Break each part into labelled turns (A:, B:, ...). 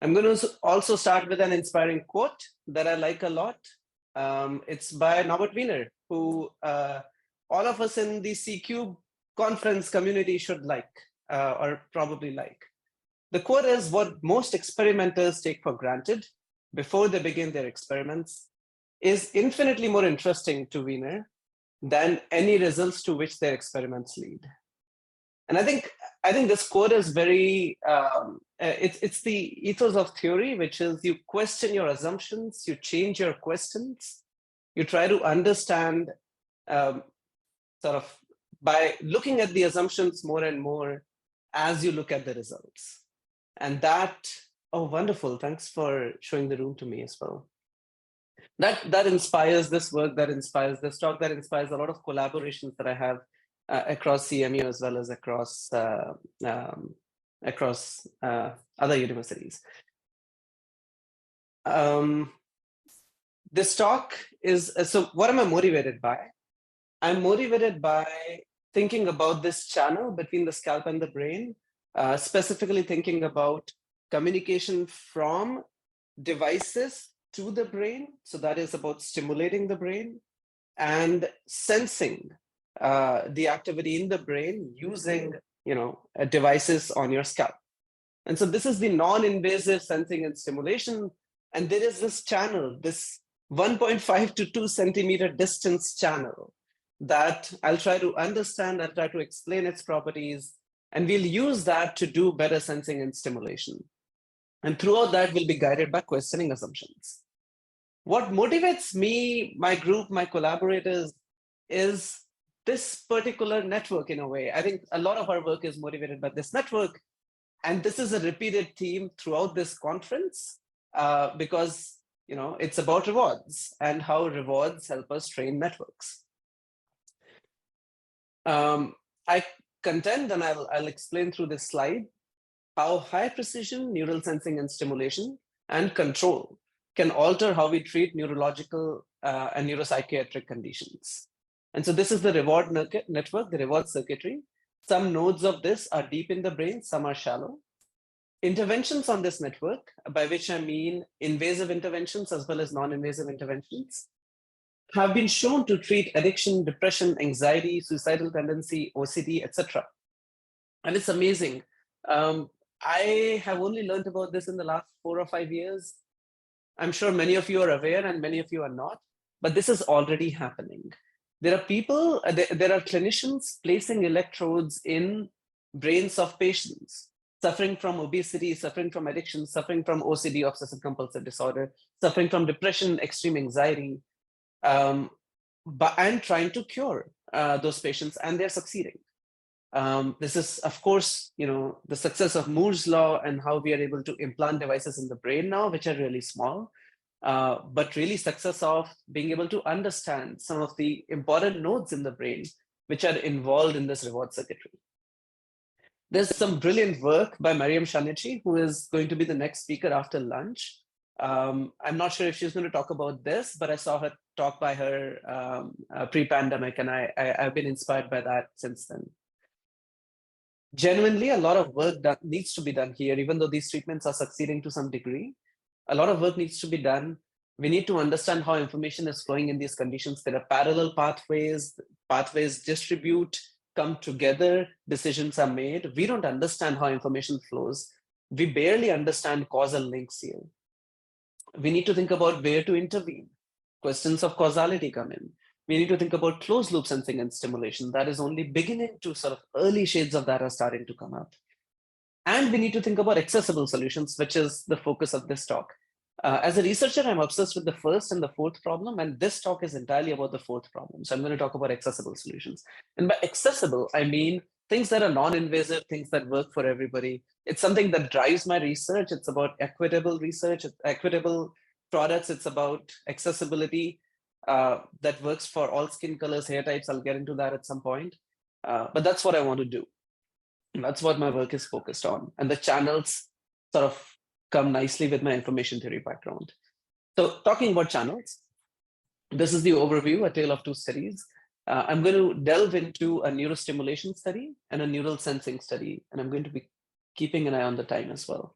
A: I'm going to also start with an inspiring quote that I like a lot. It's by Norbert Wiener, who all of us in the CQ conference community should like, or probably like. The quote is, "What most experimenters take for granted before they begin their experiments is infinitely more interesting to Wiener than any results to which their experiments lead." And I think this quote is very, it's the ethos of theory, which is you question your assumptions, you change your questions, you try to understand sort of by looking at the assumptions more and more as you look at the results. And that, oh, wonderful. Thanks for showing the room to me as well. That inspires this work, that inspires this talk, that inspires a lot of collaborations that I have across CMU as well as across other universities. This talk is, so what am I motivated by? I'm motivated by thinking about this channel between the scalp and the brain, specifically thinking about communication from devices to the brain. So that is about stimulating the brain and sensing the activity in the brain using, devices on your scalp. And so this is the non-invasive sensing and stimulation. And there is this channel, this 1.5 to 2 centimeter distance channel that I'll try to understand, I'll try to explain its properties, and we'll use that to do better sensing and stimulation. And throughout that, we'll be guided by questioning assumptions. What motivates me, my group, my collaborators, is this particular network in a way. I think a lot of our work is motivated by this network. And this is a repeated theme throughout this conference because it's about rewards and how rewards help us train networks. I contend, and I'll explain through this slide, how high precision neural sensing and stimulation and control can alter how we treat neurological and neuropsychiatric conditions. And so this is the reward network, the reward circuitry. Some nodes of this are deep in the brain, some are shallow. Interventions on this network, by which I mean invasive interventions as well as non-invasive interventions, have been shown to treat addiction, depression, anxiety, suicidal tendency, OCD, etc. And it's amazing. I have only learned about this in the last 4 or 5 years. I'm sure many of you are aware and many of you are not, but this is already happening. There are people, there are clinicians placing electrodes in brains of patients suffering from obesity, suffering from addiction, suffering from OCD, obsessive compulsive disorder, suffering from depression, extreme anxiety, and trying to cure those patients, and they're succeeding. This is, of course, the success of Moore's law and how we are able to implant devices in the brain now, which are really small, but really success of being able to understand some of the important nodes in the brain which are involved in this reward circuitry. There's some brilliant work by Mariam Shanichi, who is going to be the next speaker after lunch. I'm not sure if she's going to talk about this, but I saw her talk by her pre-pandemic, and I've been inspired by that since then. Genuinely, a lot of work that needs to be done here, even though these treatments are succeeding to some degree. A lot of work needs to be done. We need to understand how information is flowing in these conditions. There are parallel pathways, pathways distribute, come together, decisions are made. We don't understand how information flows. We barely understand causal links here. We need to think about where to intervene. Questions of causality come in. We need to think about closed loop sensing and stimulation. That is only beginning to sort of early shades of that are starting to come up. And we need to think about accessible solutions, which is the focus of this talk. As a researcher, I'm obsessed with the first and the fourth problem, and this talk is entirely about the fourth problem. So I'm going to talk about accessible solutions. And by accessible, I mean things that are non-invasive, things that work for everybody. It's something that drives my research. It's about equitable research, equitable products. It's about accessibility that works for all skin colors, hair types. I'll get into that at some point. But that's what I want to do. And that's what my work is focused on. And the channels sort of come nicely with my information theory background. So talking about channels, this is the overview, a tale of two studies. I'm going to delve into a neurostimulation study and a neural sensing study, and I'm going to be keeping an eye on the time as well.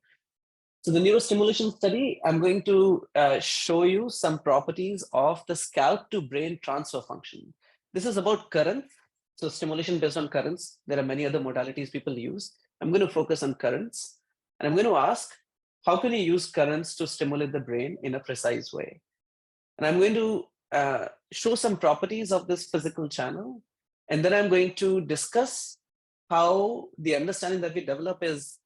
A: So the neurostimulation study, I'm going to show you some properties of the scalp to brain transfer function. This is about currents. So stimulation based on currents. There are many other modalities people use. I'm going to focus on currents. And I'm going to ask, how can you use currents to stimulate the brain in a precise way? And I'm going to show some properties of this physical channel. And then I'm going to discuss how the understanding that we develop is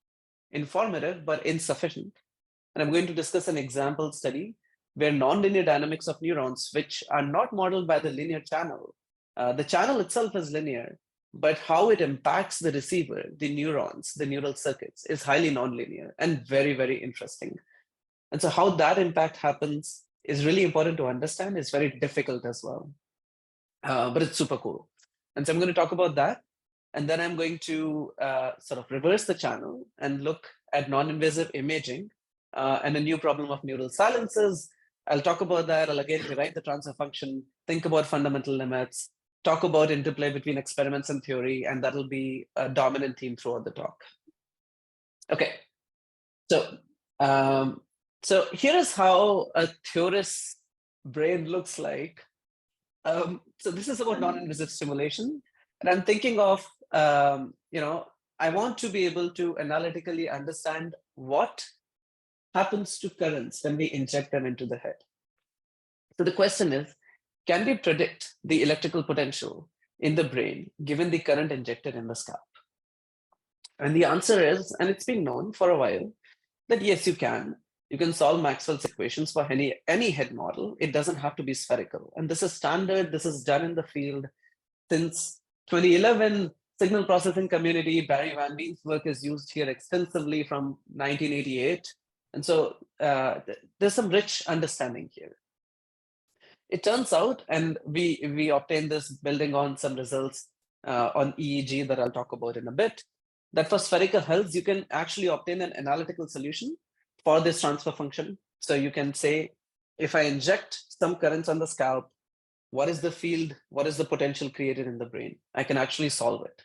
A: informative but insufficient. And I'm going to discuss an example study where nonlinear dynamics of neurons, which are not modeled by the linear channel, the channel itself is linear, but how it impacts the receiver, the neurons, the neural circuits is highly nonlinear and very, very interesting. And so how that impact happens is really important to understand. It's very difficult as well, but it's super cool. And so I'm going to talk about that. And then I'm going to sort of reverse the channel and look at non-invasive imaging and a new problem of neural silences. I'll talk about that. I'll again rewrite the transfer function, think about fundamental limits, talk about interplay between experiments and theory, and that'll be a dominant theme throughout the talk. Okay, so here is how a theorist's brain looks like. So this is about non-invasive stimulation. And I'm thinking of, I want to be able to analytically understand what happens to currents when we inject them into the head. So the question is, can we predict the electrical potential in the brain given the current injected in the scalp? And the answer is, and it's been known for a while, that yes, you can. You can solve Maxwell's equations for any head model. It doesn't have to be spherical. And this is standard. This is done in the field since 2011. Signal processing community, Barry Van Veen's work is used here extensively from 1988. And so there's some rich understanding here. It turns out, and we obtained this building on some results on EEG that I'll talk about in a bit, that for spherical hells, you can actually obtain an analytical solution for this transfer function. So you can say, if I inject some currents on the scalp, what is the field? What is the potential created in the brain? I can actually solve it.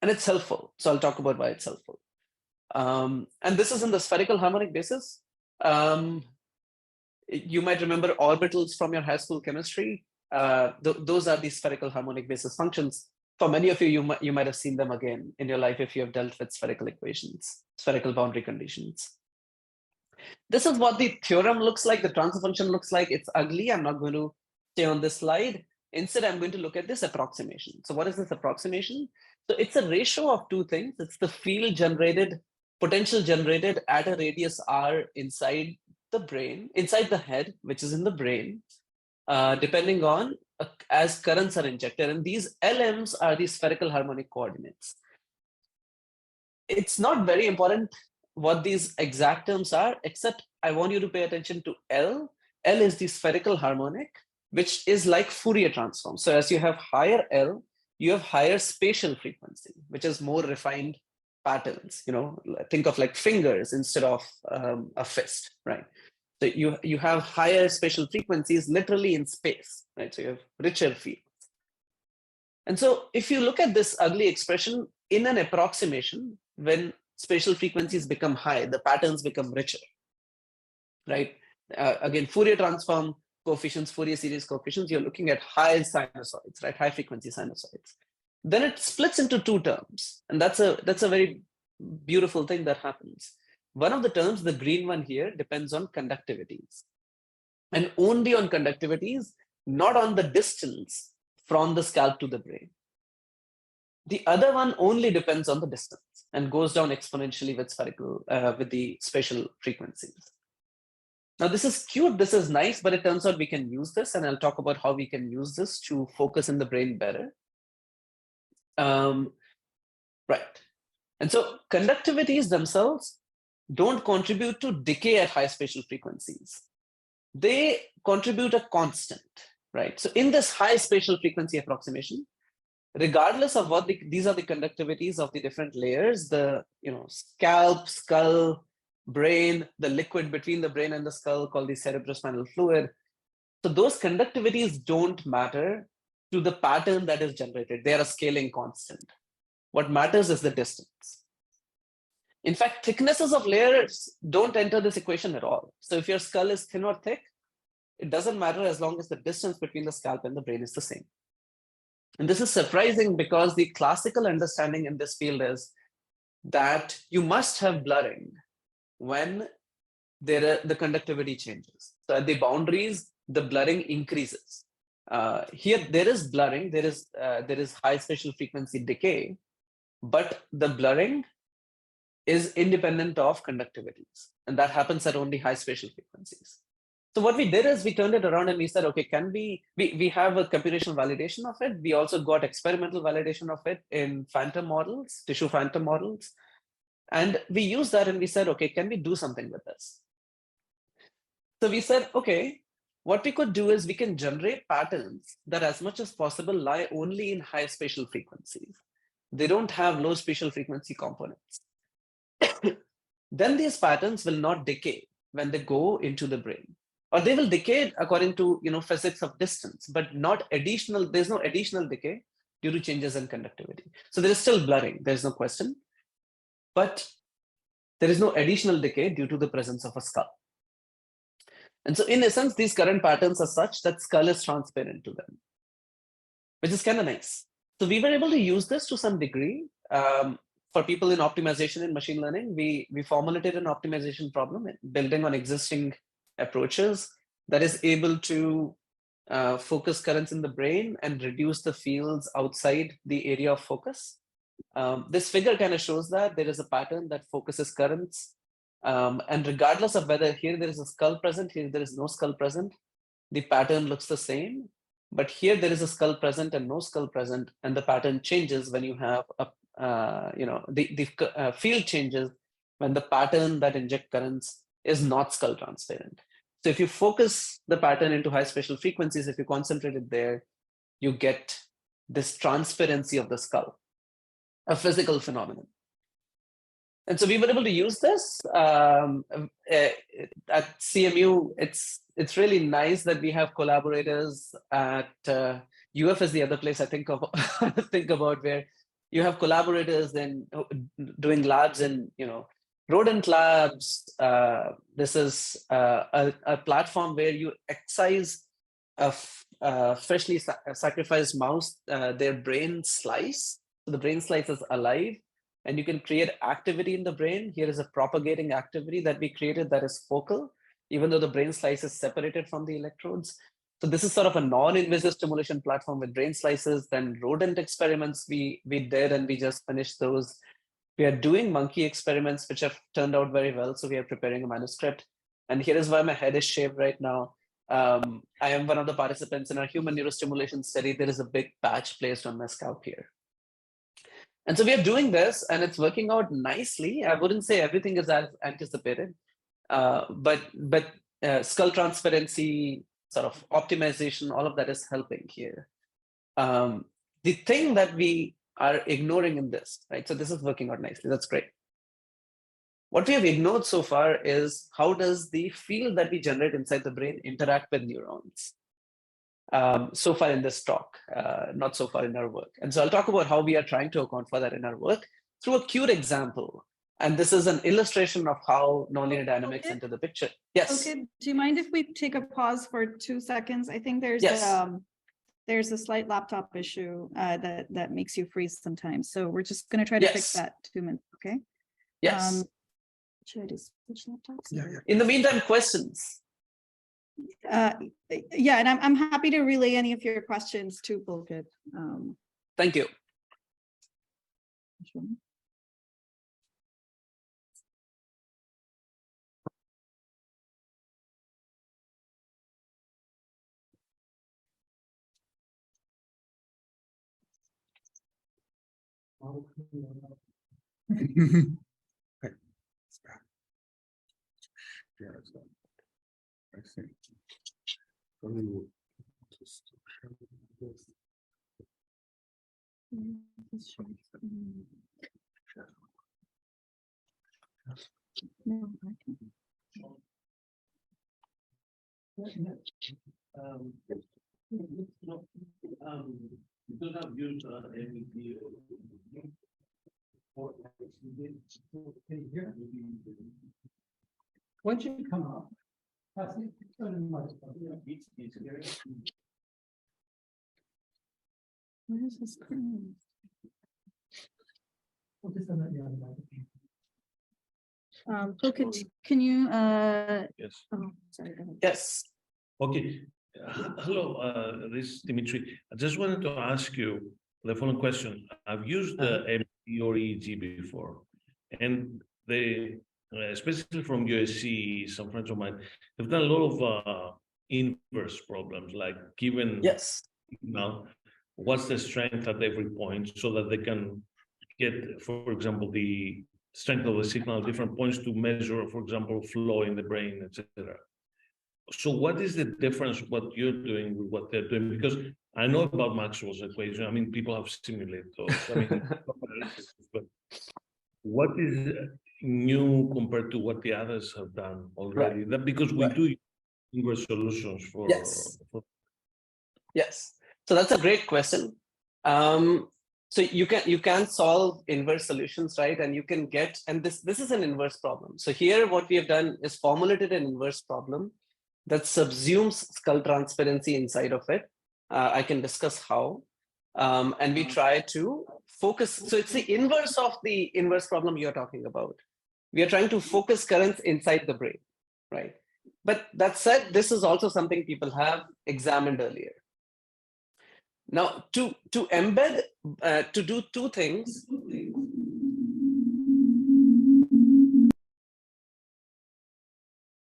A: And it's helpful. So I'll talk about why it's helpful. And this is in the spherical harmonic basis. You might remember orbitals from your high school chemistry. Those are the spherical harmonic basis functions. For many of you, you might have seen them again in your life if you have dealt with spherical equations, spherical boundary conditions. This is what the theorem looks like, the transfer function looks like. It's ugly. I'm not going to stay on this slide. Instead, I'm going to look at this approximation. So what is this approximation? So it's a ratio of two things. It's the field generated, potential generated at a radius r inside the brain, inside the head, which is in the brain, depending on as currents are injected. And these LMs are the spherical harmonic coordinates. It's not very important what these exact terms are, except I want you to pay attention to L. L is the spherical harmonic, which is like Fourier transform. So as you have higher L, you have higher spatial frequency, which is more refined patterns. Think of like fingers instead of a fist, right? So you have higher spatial frequencies literally in space, right? So you have richer fields. And so if you look at this ugly expression in an approximation, when spatial frequencies become high, the patterns become richer, right? Again, Fourier transform coefficients, Fourier series coefficients, you're looking at high sinusoids, right? High frequency sinusoids. Then it splits into two terms. And that's a very beautiful thing that happens. One of the terms, the green one here, depends on conductivities. And only on conductivities, not on the distance from the scalp to the brain. The other one only depends on the distance and goes down exponentially with the spatial frequencies. Now this is cute, this is nice, but it turns out we can use this, and I'll talk about how we can use this to focus in the brain better. Right. And so conductivities themselves don't contribute to decay at high spatial frequencies. They contribute a constant, right? So in this high spatial frequency approximation, regardless of what these are the conductivities of the different layers, the scalp, skull, brain, the liquid between the brain and the skull called the cerebrospinal fluid. So those conductivities don't matter to the pattern that is generated. They are a scaling constant. What matters is the distance. In fact, thicknesses of layers don't enter this equation at all. So if your skull is thin or thick, it doesn't matter as long as the distance between the scalp and the brain is the same. And this is surprising because the classical understanding in this field is that you must have blurring when the conductivity changes. So at the boundaries, the blurring increases. Here, there is blurring, there is high spatial frequency decay, but the blurring is independent of conductivities. And that happens at only high spatial frequencies. So what we did is we turned it around and we said, okay, can we have a computational validation of it. We also got experimental validation of it in phantom models, tissue phantom models. And we used that and we said, okay, can we do something with this? So we said, okay, what we could do is we can generate patterns that as much as possible lie only in high spatial frequencies. They don't have low spatial frequency components. Then these patterns will not decay when they go into the brain, or they will decay according to physics of distance, but not additional. There's no additional decay due to changes in conductivity. So there is still blurring. There's no question, but there is no additional decay due to the presence of a skull. And so in essence, these current patterns are such that skull is transparent to them, which is kind of nice. So we were able to use this to some degree. For people in optimization and machine learning, we formulated an optimization problem building on existing approaches that is able to focus currents in the brain and reduce the fields outside the area of focus. This figure kind of shows that there is a pattern that focuses currents. And regardless of whether here there is a skull present, here there is no skull present, the pattern looks the same. But here there is a skull present and no skull present, and the pattern changes when you have a the field changes when the pattern that inject currents is not skull transparent. So if you focus the pattern into high spatial frequencies, if you concentrate it there, you get this transparency of the skull, a physical phenomenon. And so we were able to use this at CMU. It's really nice that we have collaborators at UF is the other place I think about where you have collaborators in doing labs in rodent labs. This is a platform where you excise a freshly sacrificed mouse, their brain slice. So the brain slice is alive, and you can create activity in the brain. Here is a propagating activity that we created that is focal, even though the brain slice is separated from the electrodes. So this is sort of a non-invasive stimulation platform with brain slices. Then rodent experiments we did, and we just finished those. We are doing monkey experiments, which have turned out very well. So we are preparing a manuscript. And here is why my head is shaved right now. I am one of the participants in our human neurostimulation study. There is a big patch placed on my scalp here. And so we are doing this, and it's working out nicely. I wouldn't say everything is as anticipated, but skull transparency, sort of optimization, all of that is helping here. The thing that we are ignoring in this, right? So this is working out nicely. That's great. What we have ignored so far is how does the field that we generate inside the brain interact with neurons? So far in this talk, not so far in our work. And so I'll talk about how we are trying to account for that in our work through a cute example. And this is an illustration of how nonlinear dynamics enter the picture. Yes.
B: Okay. Do you mind if we take a pause for 2 seconds? I think there's there's a slight laptop issue that makes you freeze sometimes. So we're just going to try to fix that 2 minutes. Okay.
A: Yes.
B: Should I just switch laptops?
C: Yeah.
A: In the meantime, questions.
B: Yeah, and I'm happy to relay any of your questions to Pulkit.
A: Thank you.
B: Sure.
C: I think. So we will just share this.
B: No, I can.
D: Once you come up.
B: Where is this screen? Pulkit, can you,
E: Yes.
B: oh, sorry, go ahead.
A: Yes.
E: Okay. Hello, this is Dimitri. I just wanted to ask you the following question. I've used the MD or EEG before, and they, especially from USC, some friends of mine, have done a lot of inverse problems, like given
A: Yes.
E: now what's the strength at every point, so that they can get, for example, the strength of the signal at different points to measure, for example, flow in the brain, etc. So what is the difference what you're doing with what they're doing? Because I know about Maxwell's equation. I mean, people have simulated those. I mean, but what is new compared to what the others have done already? That because we do inverse solutions for.
A: Yes. Yes. So that's a great question. So you can solve inverse solutions, right? And you can get, and this is an inverse problem. So here what we have done is formulated an inverse problem that subsumes skull transparency inside of it. I can discuss how. And we try to focus. So it's the inverse of the inverse problem you're talking about. We are trying to focus currents inside the brain, right? But that said, this is also something people have examined earlier. Now, to embed, to do two things.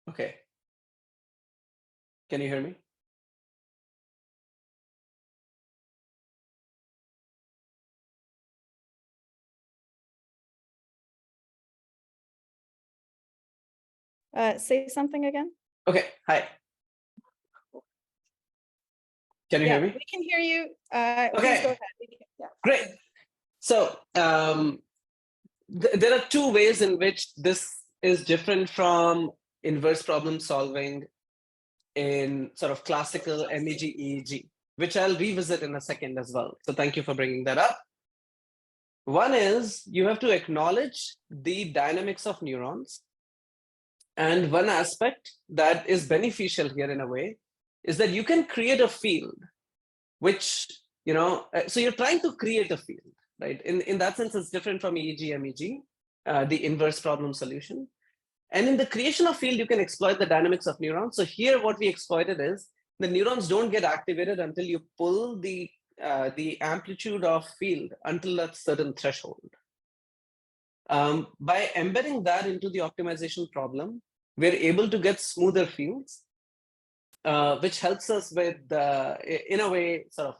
A: Okay. Can you hear me?
B: Say something again.
A: Okay, hi. Can you hear me?
B: We can hear you.
A: Okay,
B: please go ahead. Yeah.
A: Great. So there are two ways in which this is different from inverse problem solving in sort of classical MEG, EEG, which I'll revisit in a second as well. So thank you for bringing that up. One is you have to acknowledge the dynamics of neurons. And one aspect that is beneficial here in a way is that you can create a field, which, so you're trying to create a field, right? In that sense, it's different from EEG, MEG, the inverse problem solution. And in the creation of field, you can exploit the dynamics of neurons. So here, what we exploited is the neurons don't get activated until you pull the amplitude of field until a certain threshold. By embedding that into the optimization problem, we're able to get smoother fields, which helps us with, in a way, sort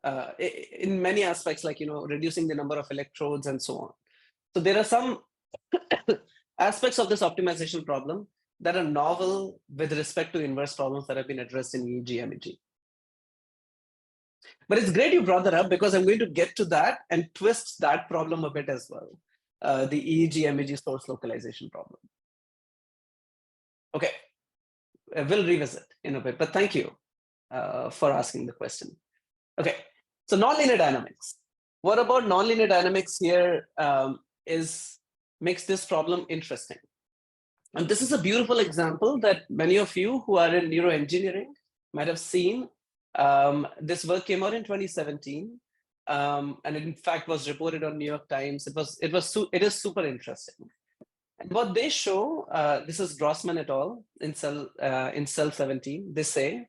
A: of, in many aspects, like, reducing the number of electrodes and so on. So there are some aspects of this optimization problem that are novel with respect to inverse problems that have been addressed in EEG, MEG. But it's great you brought that up, because I'm going to get to that and twist that problem a bit as well, the EEG, MEG source localization problem. Okay, we'll revisit in a bit, but thank you for asking the question. Okay, so nonlinear dynamics. What about nonlinear dynamics here makes this problem interesting? And this is a beautiful example that many of you who are in neuroengineering might have seen. This work came out in 2017, and it in fact was reported on New York Times. It is super interesting. And what they show, this is Grossman et al. in cell 17. They say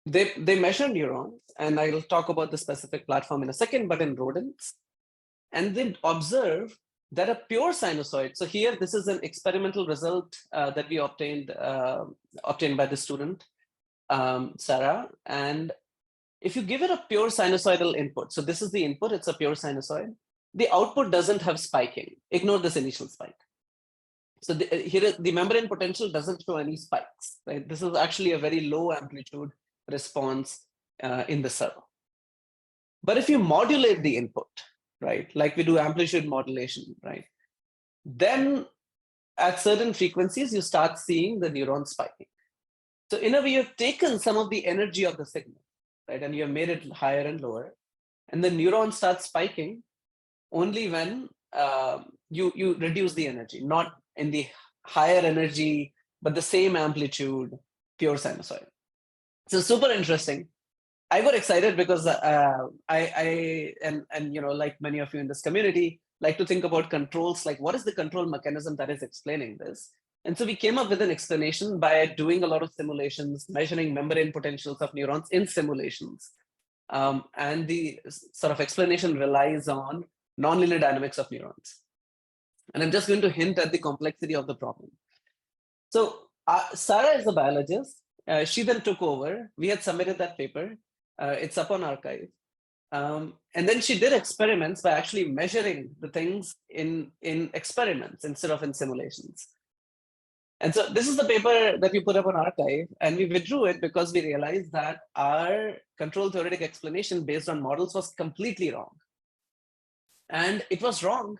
A: they measure neurons, and I'll talk about the specific platform in a second, but in rodents, and they observe that a pure sinusoid. So here, this is an experimental result that we obtained by the student, Sarah. And if you give it a pure sinusoidal input, so this is the input, it's a pure sinusoid, the output doesn't have spiking. Ignore this initial spike. So here, the membrane potential doesn't show any spikes, right? This is actually a very low amplitude response in the cell. But if you modulate the input, right, like we do amplitude modulation, right, then at certain frequencies, you start seeing the neuron spiking. So in a way, you've taken some of the energy of the signal, right, and you have made it higher and lower, and the neuron starts spiking. only when you reduce the energy, not in the higher energy, but the same amplitude, pure sinusoid. So super interesting. I got excited because I like many of you in this community, like to think about controls, like what is the control mechanism that is explaining this? And so we came up with an explanation by doing a lot of simulations, measuring membrane potentials of neurons in simulations. And the sort of explanation relies on nonlinear dynamics of neurons. And I'm just going to hint at the complexity of the problem. So Sarah is a biologist. She then took over. We had submitted that paper. It's up on arXiv. And then she did experiments by actually measuring the things in experiments instead of in simulations. And so this is the paper that we put up on arXiv, and we withdrew it because we realized that our control theoretic explanation based on models was completely wrong. And it was wrong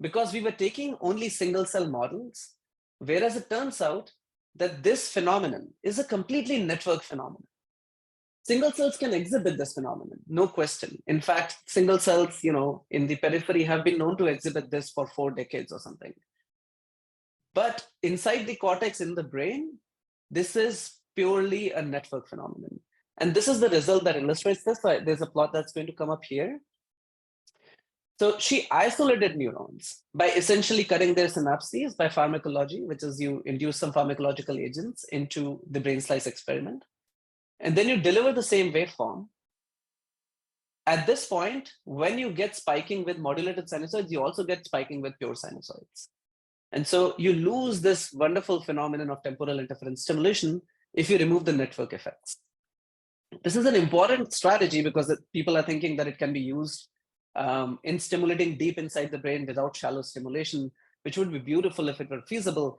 A: because we were taking only single cell models, whereas it turns out that this phenomenon is a completely network phenomenon. Single cells can exhibit this phenomenon, no question. In fact, single cells, in the periphery have been known to exhibit this for 4 decades or something. But inside the cortex in the brain, this is purely a network phenomenon. And this is the result that illustrates this. There's a plot that's going to come up here. So she isolated neurons by essentially cutting their synapses by pharmacology, which is you induce some pharmacological agents into the brain slice experiment. And then you deliver the same waveform. At this point, when you get spiking with modulated sinusoids, you also get spiking with pure sinusoids. And so you lose this wonderful phenomenon of temporal interference stimulation if you remove the network effects. This is an important strategy because people are thinking that it can be used in stimulating deep inside the brain without shallow stimulation, which would be beautiful if it were feasible.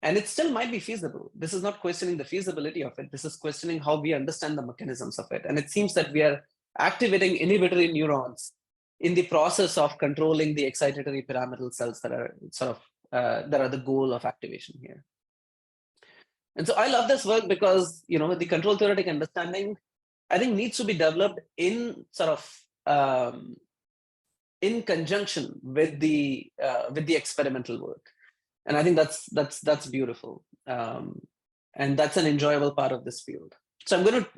A: And it still might be feasible. This is not questioning the feasibility of it. This is questioning how we understand the mechanisms of it. And it seems that we are activating inhibitory neurons in the process of controlling the excitatory pyramidal cells that are that are the goal of activation here. And so I love this work because, the control theoretic understanding, I think, needs to be developed in in conjunction with the experimental work. And I think that's beautiful. And that's an enjoyable part of this field. So I'm going to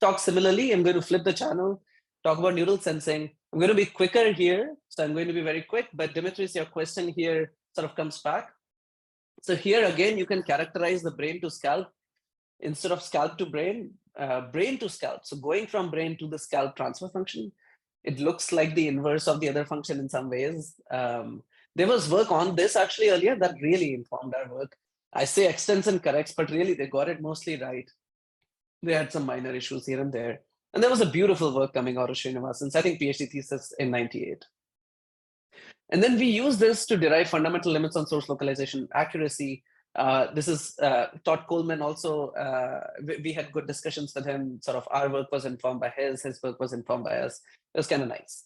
A: talk similarly. I'm going to flip the channel, talk about neural sensing. I'm going to be quicker here. So I'm going to be very quick, but Dimitris, your question here sort of comes back. So here again, you can characterize the brain to scalp instead of scalp to brain, brain to scalp. So going from brain to the scalp transfer function, it looks like the inverse of the other function in some ways. There was work on this actually earlier that really informed our work. I say extension corrects, but really they got it mostly right. They had some minor issues here and there. And there was a beautiful work coming out of Srinivasan's, I think, PhD thesis in '98. And then we use this to derive fundamental limits on source localization accuracy. This is Todd Coleman also, we had good discussions with him, sort of our work was informed by his work was informed by us. It was kind of nice.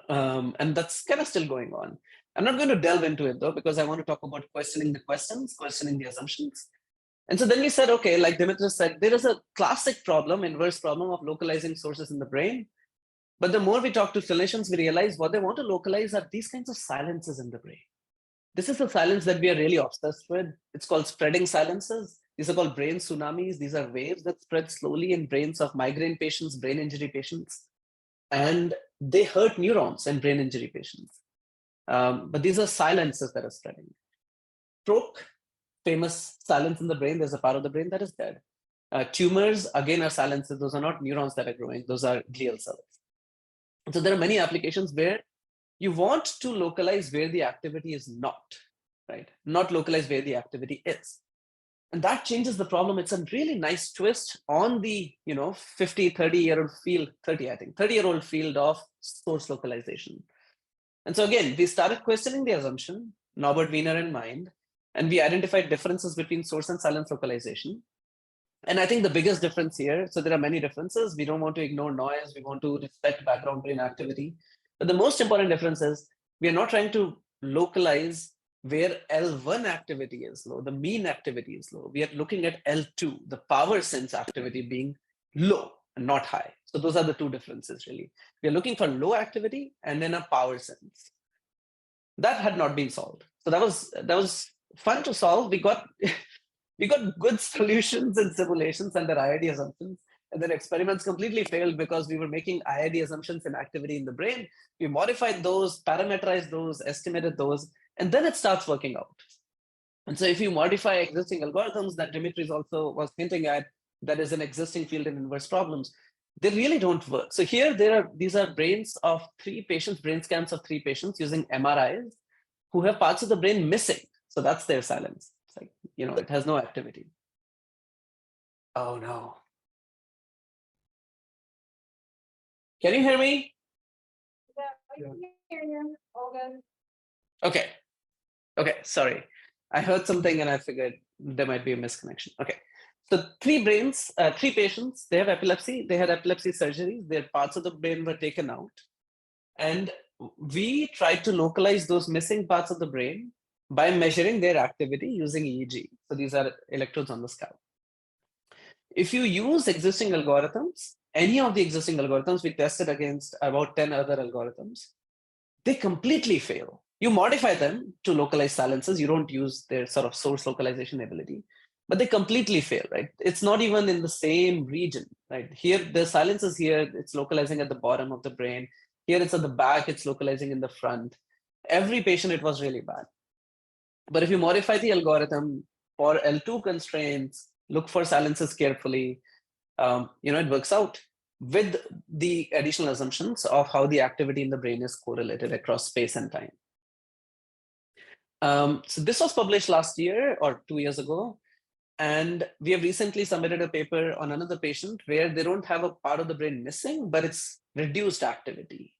A: And that's kind of still going on. I'm not going to delve into it though, because I want to talk about questioning the questions, questioning the assumptions. And so then we said, okay, like Dimitris said, there is a classic problem, inverse problem of localizing sources in the brain. But the more we talk to clinicians, we realize what they want to localize are these kinds of silences in the brain. This is the silence that we are really obsessed with. It's called spreading silences. These are called brain tsunamis. These are waves that spread slowly in brains of migraine patients, brain injury patients. And they hurt neurons in brain injury patients. But these are silences that are spreading. Stroke, famous silence in the brain. There's a part of the brain that is dead. Tumors, again, are silences. Those are not neurons that are growing. Those are glial cells. So there are many applications where you want to localize where the activity is not, right? Not localize where the activity is. And that changes the problem. It's a really nice twist on the 30-year-old field, 30-year-old field of source localization. And so again, we started questioning the assumption, Norbert Wiener in mind, and we identified differences between source and silence localization. And I think the biggest difference here, so there are many differences. We don't want to ignore noise. We want to respect background brain activity. But the most important difference is we are not trying to localize where L1 activity is low, the mean activity is low. We are looking at L2, the power sense activity being low and not high. So those are the two differences really. We're looking for low activity and then a power sense. That had not been solved. So that was fun to solve. We got we got good solutions in simulations under IID assumptions. And then experiments completely failed because we were making IID assumptions in activity in the brain. We modified those, parameterized those, estimated those, and then it starts working out. And so if you modify existing algorithms that Dimitri's also was hinting at, that is an existing field in inverse problems, they really don't work. So here these are brains of 3 patients, brain scans of 3 patients using MRIs who have parts of the brain missing. So that's their silence. It's like, it has no activity. Oh no. Can you hear me?
F: Yeah, I can hear you. All good.
A: Okay. Okay, sorry. I heard something and I figured there might be a misconnection. Okay. So 3 brains, 3 patients, they have epilepsy. They had epilepsy surgeries. Their parts of the brain were taken out. And we tried to localize those missing parts of the brain by measuring their activity using EEG. So these are electrodes on the scalp. If you use existing algorithms, any of the existing algorithms, we tested against about 10 other algorithms, they completely fail. You modify them to localize silences. You don't use their sort of source localization ability, but they completely fail, right? It's not even in the same region, right? Here, the silence is here. It's localizing at the bottom of the brain. Here it's at the back. It's localizing in the front. Every patient, it was really bad. But if you modify the algorithm for L2 constraints, look for silences carefully, it works out with the additional assumptions of how the activity in the brain is correlated across space and time. So this was published last year or 2 years ago. And we have recently submitted a paper on another patient where they don't have a part of the brain missing, but it's reduced activity.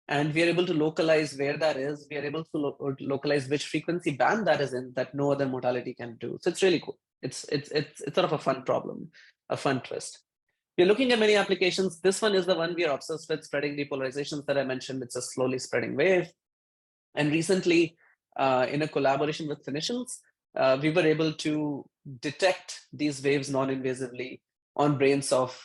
A: And we are able to localize where that is. We are able to localize which frequency band that is in that no other modality can do. So it's really cool. It's sort of a fun problem, a fun twist. We're looking at many applications. This one is the one we are obsessed with, spreading depolarizations that I mentioned. It's a slowly spreading wave. And recently, in a collaboration with clinicians, we were able to detect these waves non-invasively on brains of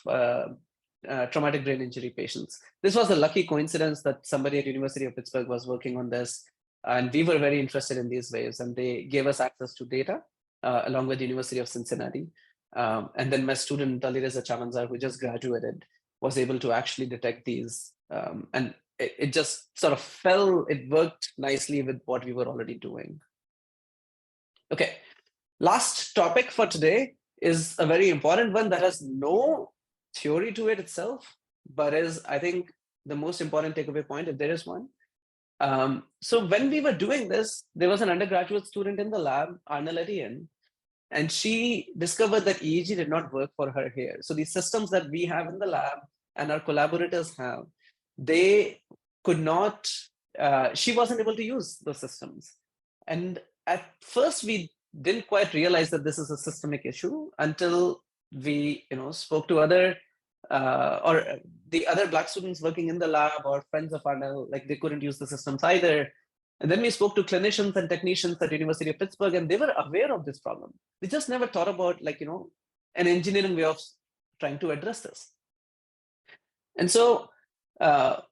A: traumatic brain injury patients. This was a lucky coincidence that somebody at University of Pittsburgh was working on this, and we were very interested in these waves, and they gave us access to data along with the University of Cincinnati. And then my student, Alireza Chamanzar, who just graduated, was able to actually detect these. And it just sort of it worked nicely with what we were already doing. Okay, last topic for today is a very important one that has no theory to it itself, but is, I think, the most important takeaway point, if there is one. So when we were doing this, there was an undergraduate student in the lab, Arnel Etienne, and she discovered that EEG did not work for her hair. So these systems that we have in the lab and our collaborators have, they could not, she wasn't able to use those systems. And at first we didn't quite realize that this is a systemic issue until we spoke to other or the other Black students working in the lab or friends of Arnel, like they couldn't use the systems either. And then we spoke to clinicians and technicians at University of Pittsburgh, and they were aware of this problem. They just never thought about an engineering way of trying to address this. And so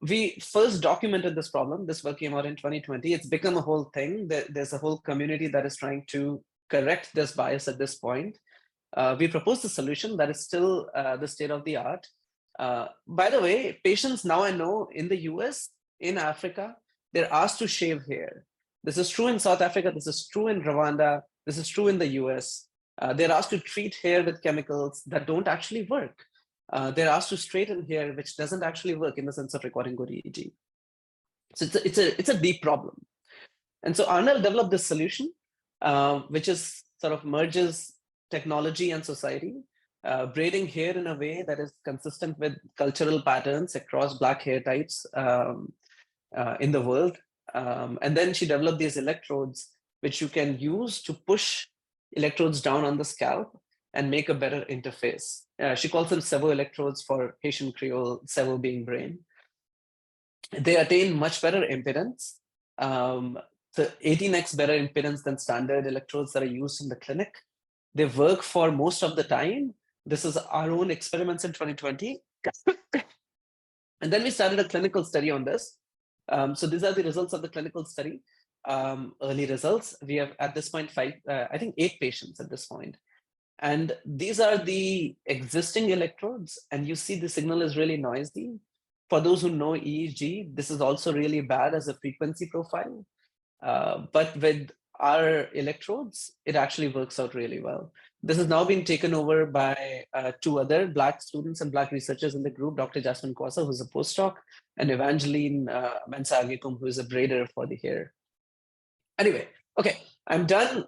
A: we first documented this problem. This work came out in 2020. It's become a whole thing. There's a whole community that is trying to correct this bias at this point. We proposed a solution that is still the state of the art. By the way, patients now, I know, in the US, in Africa, they're asked to shave hair. This is true in South Africa. This is true in Rwanda. This is true in the US. They're asked to treat hair with chemicals that don't actually work. They're asked to straighten hair, which doesn't actually work in the sense of recording good EEG. So it's a deep problem. And so Arnel developed this solution, which is sort of merges technology and society, braiding hair in a way that is consistent with cultural patterns across Black hair types in the world. And then she developed these electrodes, which you can use to push electrodes down on the scalp and make a better interface. She calls them servo electrodes for Haitian Creole, servo being brain. They attain much better impedance, so 18x better impedance than standard electrodes that are used in the clinic. They work for most of the time. This is our own experiments in 2020. And then we started a clinical study on this. So these are the results of the clinical study. Early results. We have at this point I think 8 patients at this point. And these are the existing electrodes. And you see the signal is really noisy. For those who know EEG, this is also really bad as a frequency profile. But with our electrodes, it actually works out really well. This has now been taken over by 2 other Black students and Black researchers in the group, Dr. Jasmine Kwasa, who's a postdoc, and Evangeline Mensah-Agekum, who is a braider for the hair. Anyway, okay, I'm done.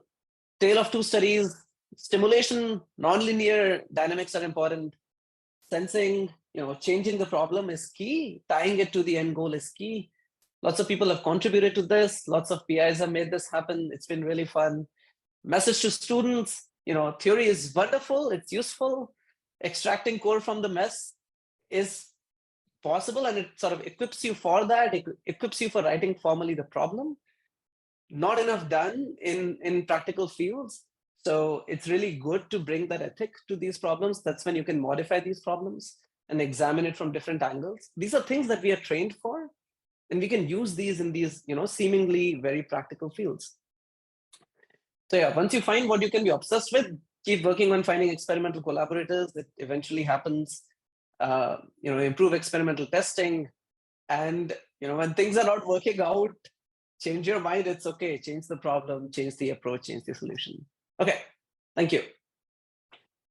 A: Tale of 2 studies. Stimulation, nonlinear dynamics are important. Sensing, changing the problem is key. Tying it to the end goal is key. Lots of people have contributed to this. Lots of PIs have made this happen. It's been really fun. Message to students, theory is wonderful. It's useful. Extracting core from the mess is possible, and it sort of equips you for that. It equips you for writing formally the problem. Not enough done in practical fields. So it's really good to bring that ethic to these problems. That's when you can modify these problems and examine it from different angles. These are things that we are trained for, and we can use these in these, seemingly very practical fields. So yeah, once you find what you can be obsessed with, keep working on finding experimental collaborators. It eventually happens. Improve experimental testing. And, when things are not working out, change your mind. It's okay. Change the problem, change the approach, change the solution. Okay, thank you.